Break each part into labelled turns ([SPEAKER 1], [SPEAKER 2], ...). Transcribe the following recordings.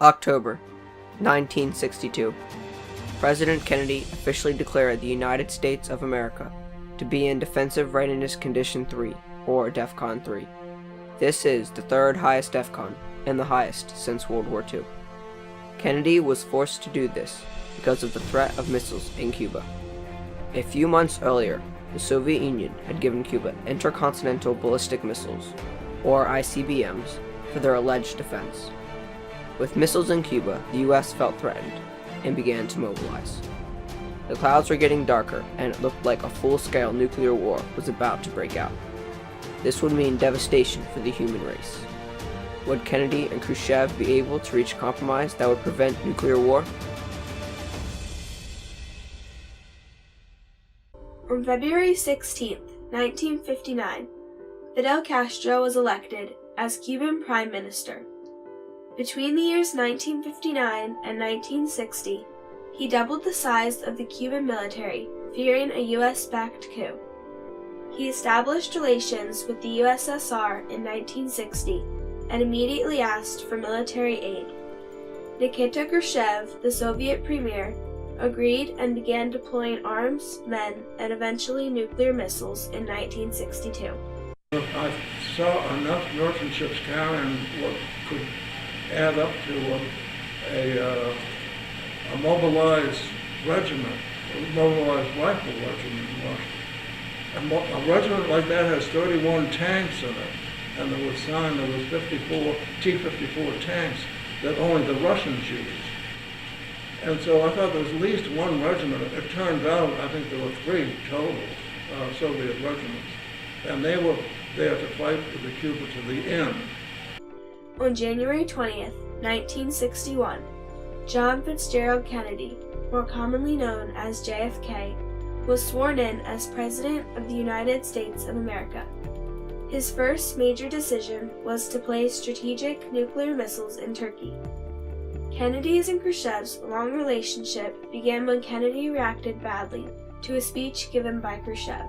[SPEAKER 1] October 1962. President Kennedy officially declared the United States of America to be in Defensive Readiness Condition 3, or DEFCON 3. This is the third highest DEFCON, and the highest since World War II. Kennedy was forced to do this because of the threat of missiles in Cuba. A few months earlier, the Soviet Union had given Cuba intercontinental ballistic missiles, or ICBMs, for their alleged defense. With missiles in Cuba, the US felt threatened and began to mobilize. The clouds were getting darker, and it looked like a full-scale nuclear war was about to break out. This would mean devastation for the human race. Would Kennedy and Khrushchev be able to reach a compromise that would prevent nuclear war?
[SPEAKER 2] On February 16, 1959, Fidel Castro was elected as Cuban Prime Minister. Between the years 1959 and 1960, he doubled the size of the Cuban military, fearing a US-backed coup. He established relations with the USSR in 1960 and immediately asked for military aid. Nikita Khrushchev, the Soviet premier, agreed and began deploying arms, men, and eventually nuclear missiles in 1962.
[SPEAKER 3] I saw enough merchant ships carrying what could add up to a mobilized regiment, a mobilized rifle regiment. A regiment like that has 31 tanks in it, and there was 54 T-54 tanks that only the Russians used. And so I thought there was at least one regiment. It turned out, I think there were 3 total Soviet regiments, and they were there to fight for the Cuba to the end.
[SPEAKER 2] On January 20th, 1961, John Fitzgerald Kennedy, more commonly known as JFK, was sworn in as President of the United States of America. His first major decision was to place strategic nuclear missiles in Turkey. Kennedy's and Khrushchev's long relationship began when Kennedy reacted badly to a speech given by Khrushchev.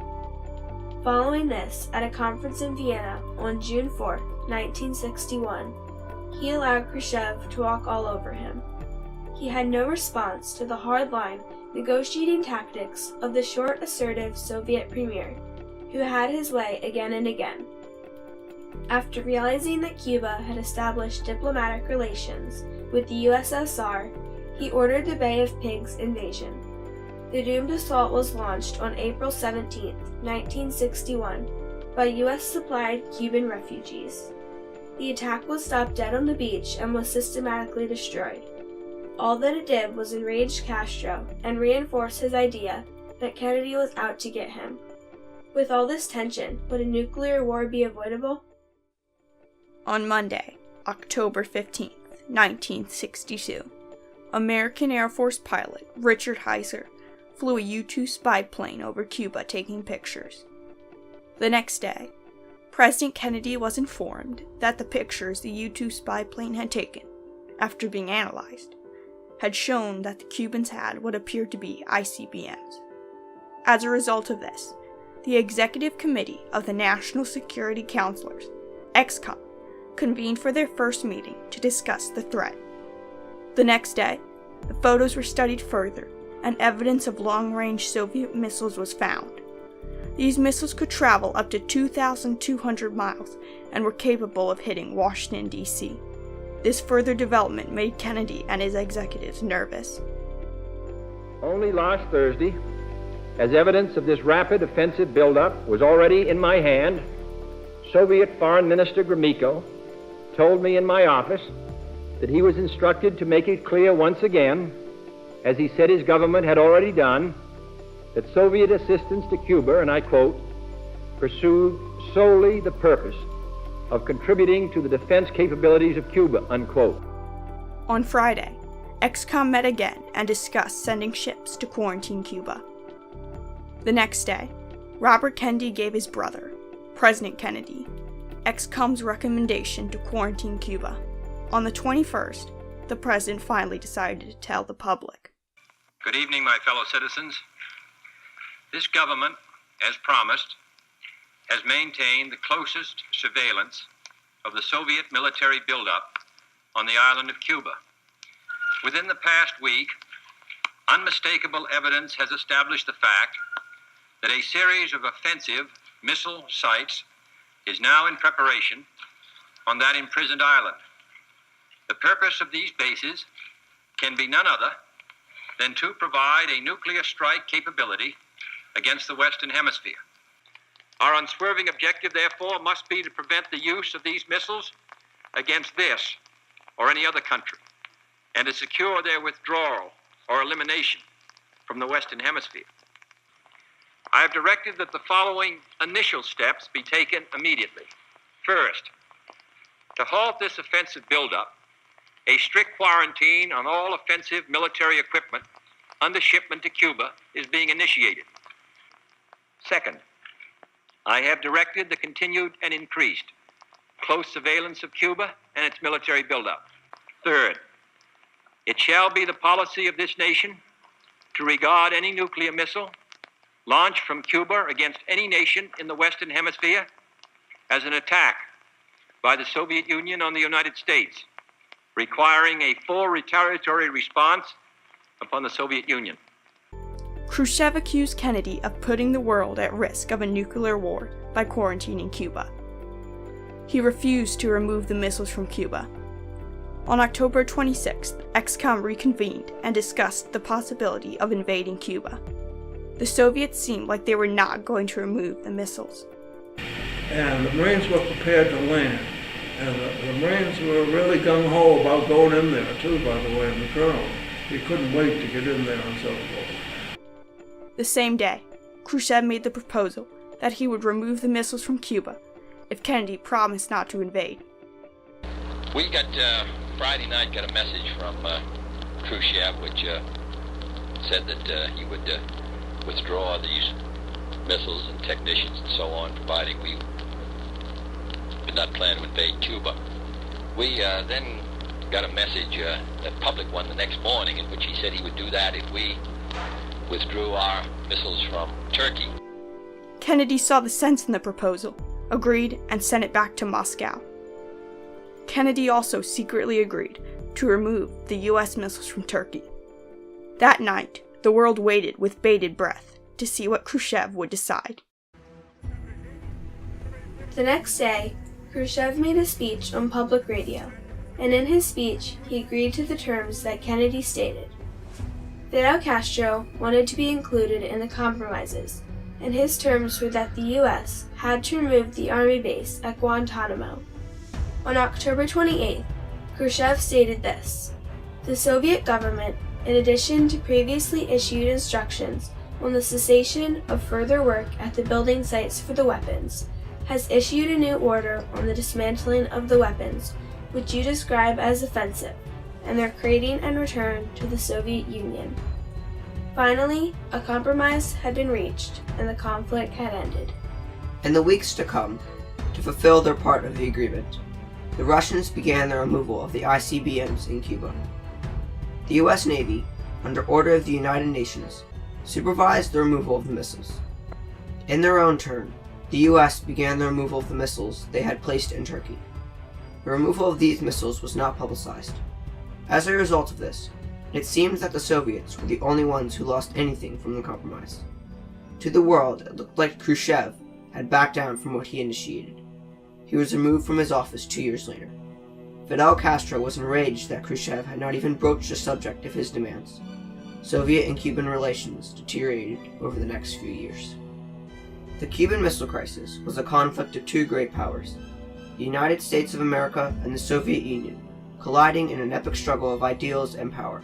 [SPEAKER 2] Following this, at a conference in Vienna on June 4, 1961, he allowed Khrushchev to walk all over him. He had no response to the hard-line, negotiating tactics of the short, assertive Soviet premier, who had his way again and again. After realizing that Cuba had established diplomatic relations with the USSR, he ordered the Bay of Pigs invasion. The doomed assault was launched on April 17, 1961, by US-supplied Cuban refugees. The attack was stopped dead on the beach and was systematically destroyed. All that it did was enrage Castro and reinforce his idea that Kennedy was out to get him. With all this tension, would a nuclear war be avoidable?
[SPEAKER 4] On Monday, October 15, 1962, American Air Force pilot Richard Heiser flew a U-2 spy plane over Cuba taking pictures. The next day, President Kennedy was informed that the pictures the U-2 spy plane had taken, after being analyzed, had shown that the Cubans had what appeared to be ICBMs. As a result of this, the Executive Committee of the National Security Counselors, EXCOM, convened for their first meeting to discuss the threat. The next day, the photos were studied further, and evidence of long-range Soviet missiles was found. These missiles could travel up to 2,200 miles and were capable of hitting Washington, D.C. This further development made Kennedy and his executives nervous.
[SPEAKER 5] Only last Thursday, as evidence of this rapid offensive buildup was already in my hand, Soviet Foreign Minister Gromyko told me in my office that he was instructed to make it clear once again, as he said his government had already done, that Soviet assistance to Cuba, and I quote, pursued solely the purpose of contributing to the defense capabilities of Cuba, unquote.
[SPEAKER 4] On Friday, EXCOM met again and discussed sending ships to quarantine Cuba. The next day, Robert Kennedy gave his brother, President Kennedy, EXCOM's recommendation to quarantine Cuba. On the 21st, the president finally decided to tell the public.
[SPEAKER 6] Good evening, my fellow citizens. This government, as promised, has maintained the closest surveillance of the Soviet military buildup on the island of Cuba. Within the past week, unmistakable evidence has established the fact that a series of offensive missile sites is now in preparation on that imprisoned island. The purpose of these bases can be none other than to provide a nuclear strike capability against the Western Hemisphere. Our unswerving objective, therefore, must be to prevent the use of these missiles against this or any other country, and to secure their withdrawal or elimination from the Western Hemisphere. I have directed that the following initial steps be taken immediately. First, to halt this offensive buildup, a strict quarantine on all offensive military equipment under shipment to Cuba is being initiated. Second, I have directed the continued and increased close surveillance of Cuba and its military buildup. Third, it shall be the policy of this nation to regard any nuclear missile launched from Cuba against any nation in the Western Hemisphere as an attack by the Soviet Union on the United States, requiring a full retaliatory response upon the Soviet Union.
[SPEAKER 4] Khrushchev accused Kennedy of putting the world at risk of a nuclear war by quarantining Cuba. He refused to remove the missiles from Cuba. On October 26th, ExComm reconvened and discussed the possibility of invading Cuba. The Soviets seemed like they were not going to remove the missiles.
[SPEAKER 3] And the Marines were prepared to land. And the Marines were really gung-ho about going in there too, by the way, and the colonel. He couldn't wait to get in there and so forth.
[SPEAKER 4] The same day, Khrushchev made the proposal that he would remove the missiles from Cuba if Kennedy promised not to invade.
[SPEAKER 5] We got, Friday night, got a message from Khrushchev, which said that he would withdraw these missiles and technicians and so on, providing we did not plan to invade Cuba. We then got a message, a public one, the next morning, in which he said he would do that if we withdrew our missiles from Turkey.
[SPEAKER 4] Kennedy saw the sense in the proposal, agreed, and sent it back to Moscow. Kennedy also secretly agreed to remove the US missiles from Turkey. That night, the world waited with bated breath to see what Khrushchev would decide.
[SPEAKER 2] The next day, Khrushchev made a speech on public radio, and in his speech, he agreed to the terms that Kennedy stated. Fidel Castro wanted to be included in the compromises, and his terms were that the U.S. had to remove the army base at Guantanamo. On October 28th, Khrushchev stated this: "The Soviet government, in addition to previously issued instructions on the cessation of further work at the building sites for the weapons, has issued a new order on the dismantling of the weapons, which you describe as offensive, and their crating and return to the Soviet Union." Finally, a compromise had been reached, and the conflict had ended.
[SPEAKER 1] In the weeks to come, to fulfill their part of the agreement, the Russians began the removal of the ICBMs in Cuba. The U.S. Navy, under order of the United Nations, supervised the removal of the missiles. In their own turn, the U.S. began the removal of the missiles they had placed in Turkey. The removal of these missiles was not publicized. As a result of this, it seemed that the Soviets were the only ones who lost anything from the compromise. To the world, it looked like Khrushchev had backed down from what he initiated. He was removed from his office 2 years later. Fidel Castro was enraged that Khrushchev had not even broached the subject of his demands. Soviet and Cuban relations deteriorated over the next few years. The Cuban Missile Crisis was a conflict of two great powers, the United States of America and the Soviet Union, colliding in an epic struggle of ideals and power.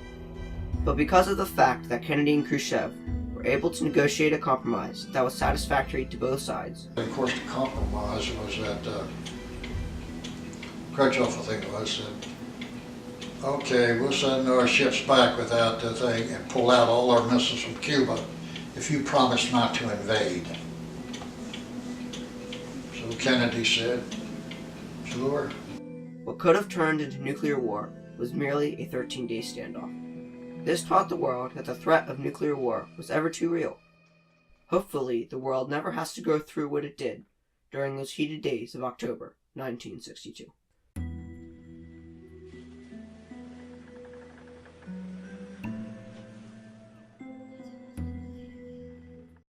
[SPEAKER 1] But because of the fact that Kennedy and Khrushchev were able to negotiate a compromise that was satisfactory to both sides.
[SPEAKER 7] Of course, the compromise was that Khrushchev, I think it was, said, okay, we'll send our ships back without the thing and pull out all our missiles from Cuba if you promise not to invade. So Kennedy said, sure.
[SPEAKER 1] What could have turned into nuclear war was merely a 13-day standoff. This taught the world that the threat of nuclear war was ever too real. Hopefully, the world never has to go through what it did during those heated days of October 1962.